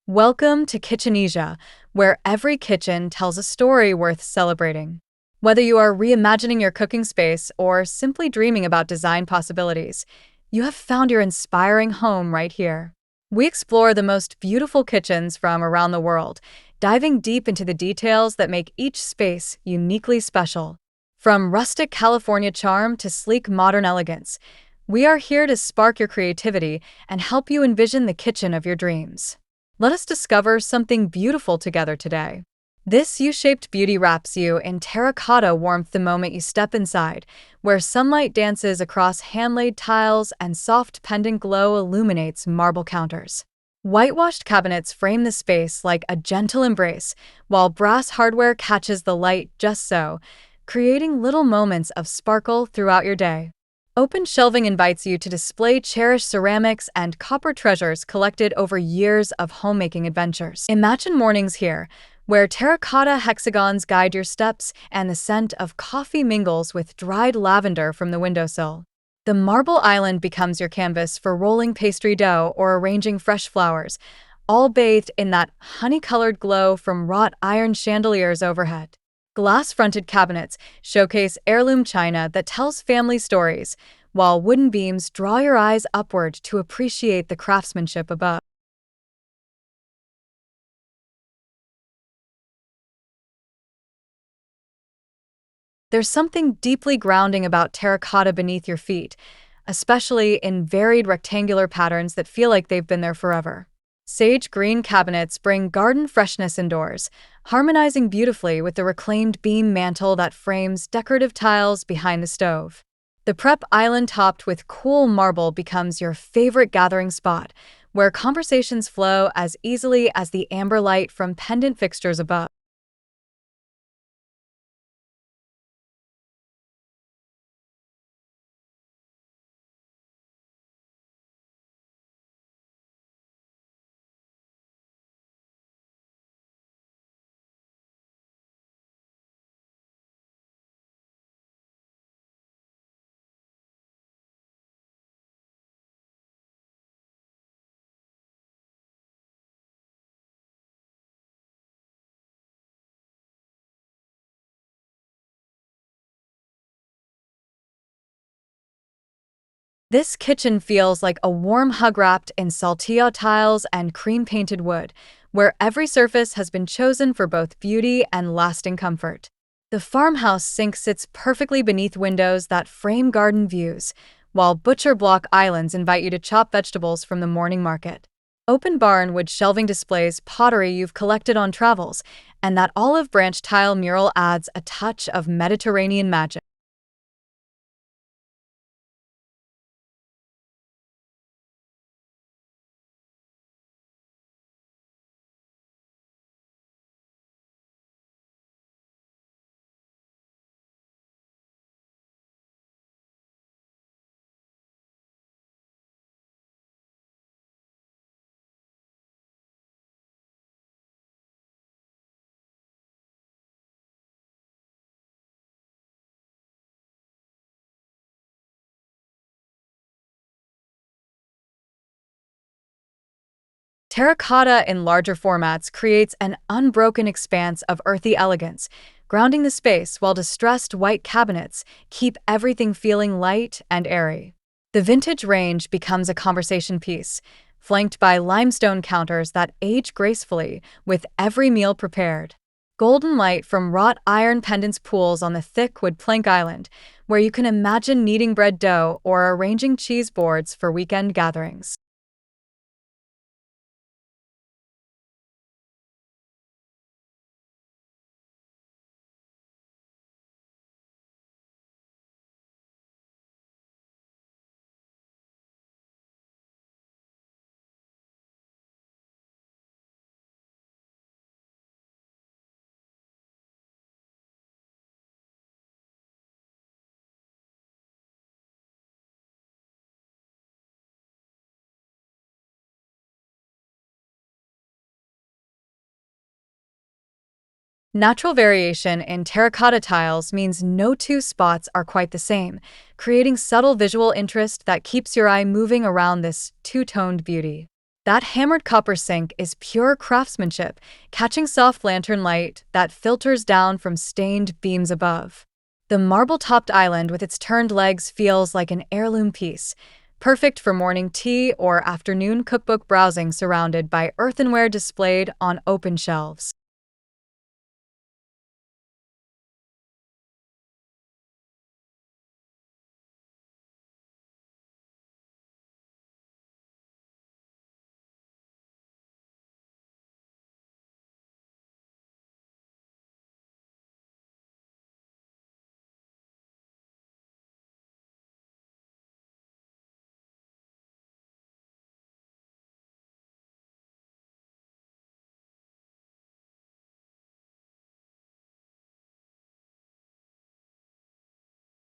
Welcome to Kitchenesia, where every kitchen tells a story worth celebrating. Whether you are reimagining your cooking space or simply dreaming about design possibilities, you have found your inspiring home right here. We explore the most beautiful kitchens from around the world, diving deep into the details that make each space uniquely special. From rustic California charm to sleek modern elegance, we are here to spark your creativity and help you envision the kitchen of your dreams. Let us discover something beautiful together today. This U-shaped beauty wraps you in terracotta warmth the moment you step inside, where sunlight dances across hand-laid tiles and soft pendant glow illuminates marble counters. Whitewashed cabinets frame the space like a gentle embrace, while brass hardware catches the light just so, creating little moments of sparkle throughout your day. Open shelving invites you to display cherished ceramics and copper treasures collected over years of homemaking adventures. Imagine mornings here, where terracotta hexagons guide your steps and the scent of coffee mingles with dried lavender from the windowsill. The marble island becomes your canvas for rolling pastry dough or arranging fresh flowers, all bathed in that honey-colored glow from wrought iron chandeliers overhead. Glass-fronted cabinets showcase heirloom china that tells family stories, while wooden beams draw your eyes upward to appreciate the craftsmanship above. There's something deeply grounding about terracotta beneath your feet, especially in varied rectangular patterns that feel like they've been there forever. Sage green cabinets bring garden freshness indoors, harmonizing beautifully with the reclaimed beam mantel that frames decorative tiles behind the stove. The prep island topped with cool marble becomes your favorite gathering spot, where conversations flow as easily as the amber light from pendant fixtures above. This kitchen feels like a warm hug wrapped in saltillo tiles and cream-painted wood, where every surface has been chosen for both beauty and lasting comfort. The farmhouse sink sits perfectly beneath windows that frame garden views, while butcher block islands invite you to chop vegetables from the morning market. Open barn wood shelving displays pottery you've collected on travels, and that olive branch tile mural adds a touch of Mediterranean magic. Terracotta in larger formats creates an unbroken expanse of earthy elegance, grounding the space while distressed white cabinets keep everything feeling light and airy. The vintage range becomes a conversation piece, flanked by limestone counters that age gracefully with every meal prepared. Golden light from wrought iron pendants pools on the thick wood plank island, where you can imagine kneading bread dough or arranging cheese boards for weekend gatherings. Natural variation in terracotta tiles means no two spots are quite the same, creating subtle visual interest that keeps your eye moving around this two-toned beauty. That hammered copper sink is pure craftsmanship, catching soft lantern light that filters down from stained beams above. The marble-topped island with its turned legs feels like an heirloom piece, perfect for morning tea or afternoon cookbook browsing surrounded by earthenware displayed on open shelves.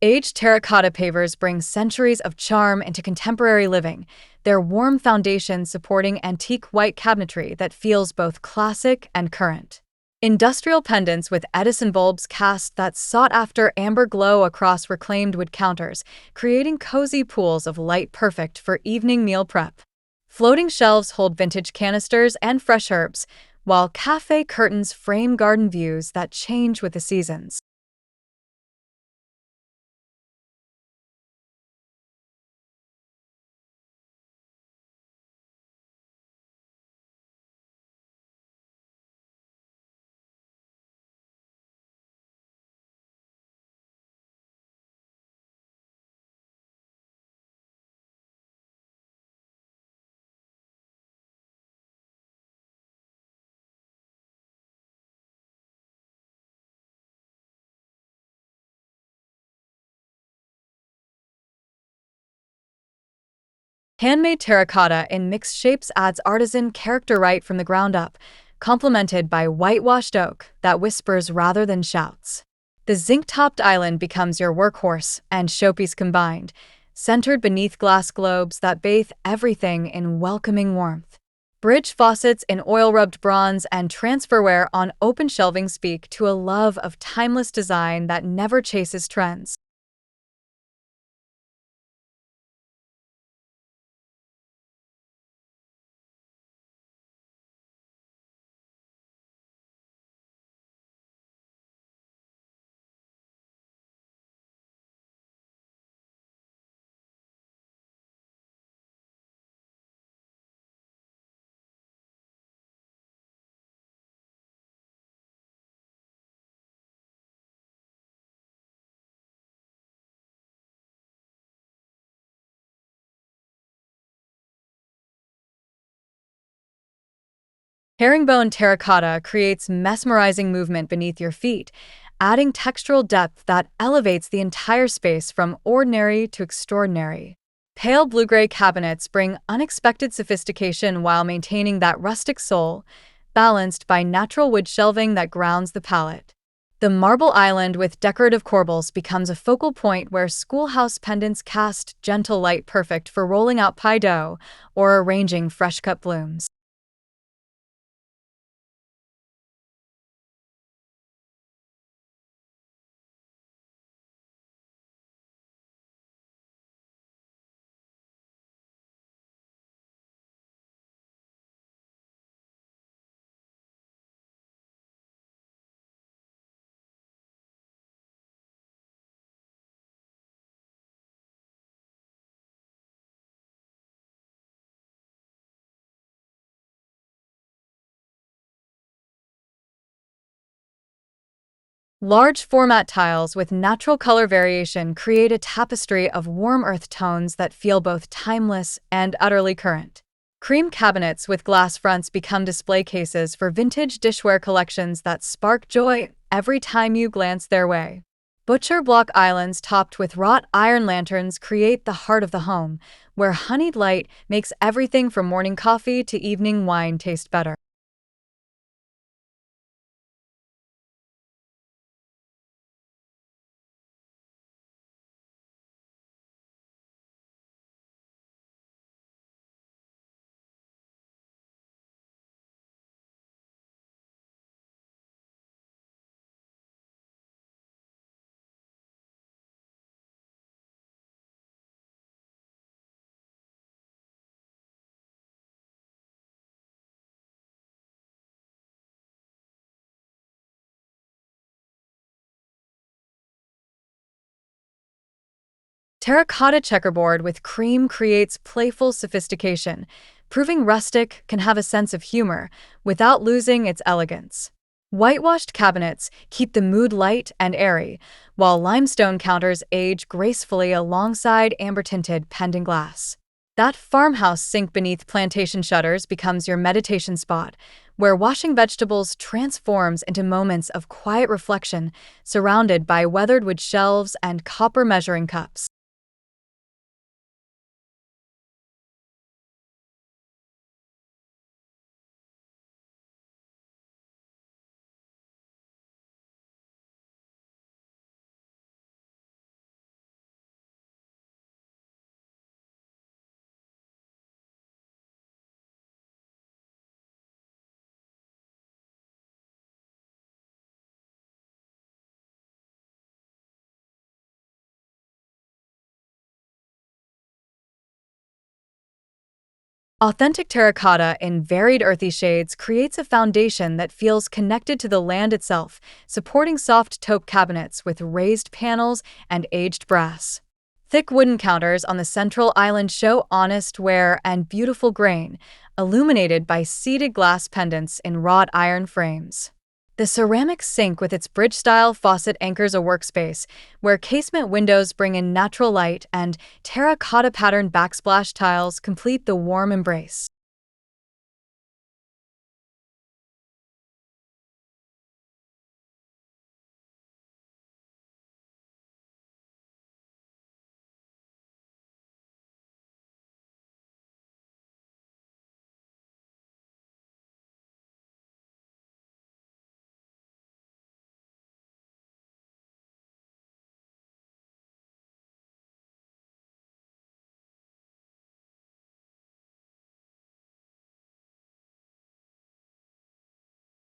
Aged terracotta pavers bring centuries of charm into contemporary living, their warm foundation supporting antique white cabinetry that feels both classic and current. Industrial pendants with Edison bulbs cast that sought-after amber glow across reclaimed wood counters, creating cozy pools of light perfect for evening meal prep. Floating shelves hold vintage canisters and fresh herbs, while cafe curtains frame garden views that change with the seasons. Handmade terracotta in mixed shapes adds artisan character right from the ground up, complemented by whitewashed oak that whispers rather than shouts. The zinc-topped island becomes your workhorse and showpiece combined, centered beneath glass globes that bathe everything in welcoming warmth. Bridge faucets in oil-rubbed bronze and transferware on open shelving speak to a love of timeless design that never chases trends. Herringbone terracotta creates mesmerizing movement beneath your feet, adding textural depth that elevates the entire space from ordinary to extraordinary. Pale blue-gray cabinets bring unexpected sophistication while maintaining that rustic soul, balanced by natural wood shelving that grounds the palate. The marble island with decorative corbels becomes a focal point where schoolhouse pendants cast gentle light perfect for rolling out pie dough or arranging fresh-cut blooms. Large format tiles with natural color variation create a tapestry of warm earth tones that feel both timeless and utterly current. Cream cabinets with glass fronts become display cases for vintage dishware collections that spark joy every time you glance their way. Butcher block islands topped with wrought iron lanterns create the heart of the home, where honeyed light makes everything from morning coffee to evening wine taste better. Terracotta checkerboard with cream creates playful sophistication, proving rustic can have a sense of humor without losing its elegance. Whitewashed cabinets keep the mood light and airy, while limestone counters age gracefully alongside amber-tinted pendant glass. That farmhouse sink beneath plantation shutters becomes your meditation spot, where washing vegetables transforms into moments of quiet reflection, surrounded by weathered wood shelves and copper measuring cups. Authentic terracotta in varied earthy shades creates a foundation that feels connected to the land itself, supporting soft taupe cabinets with raised panels and aged brass. Thick wooden counters on the central island show honest wear and beautiful grain, illuminated by seated glass pendants in wrought iron frames. The ceramic sink with its bridge-style faucet anchors a workspace, where casement windows bring in natural light and terracotta-patterned backsplash tiles complete the warm embrace.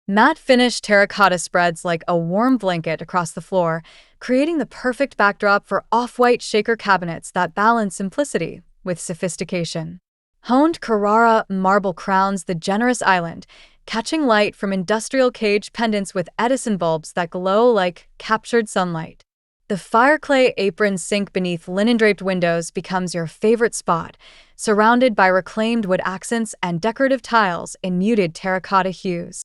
Matte finish terracotta spreads like a warm blanket across the floor, creating the perfect backdrop for off-white shaker cabinets that balance simplicity with sophistication. Honed Carrara marble crowns the generous island, catching light from industrial cage pendants with Edison bulbs that glow like captured sunlight. The fireclay apron sink beneath linen-draped windows becomes your favorite spot, surrounded by reclaimed wood accents and decorative tiles in muted terracotta hues.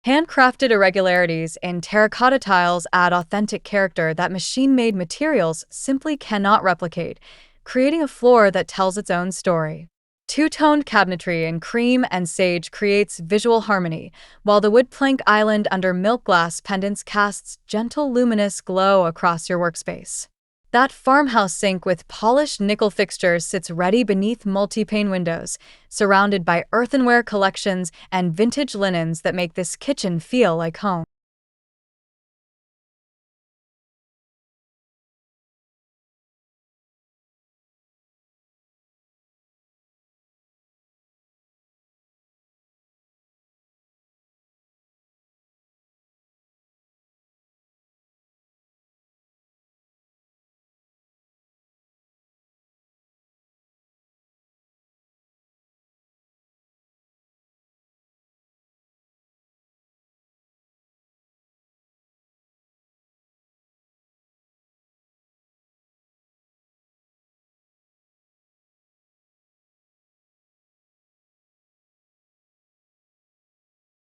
Handcrafted irregularities in terracotta tiles add authentic character that machine-made materials simply cannot replicate, creating a floor that tells its own story. Two-toned cabinetry in cream and sage creates visual harmony, while the wood plank island under milk glass pendants casts gentle luminous glow across your workspace. That farmhouse sink with polished nickel fixtures sits ready beneath multi-pane windows, surrounded by earthenware collections and vintage linens that make this kitchen feel like home.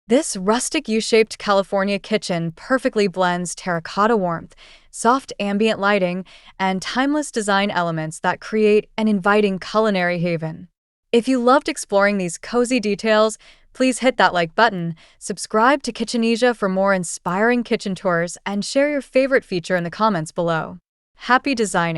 This rustic U-shaped California kitchen perfectly blends terracotta warmth, soft ambient lighting, and timeless design elements that create an inviting culinary haven. If you loved exploring these cozy details, please hit that like button, subscribe to Kitchenesia for more inspiring kitchen tours, and share your favorite feature in the comments below. Happy designing!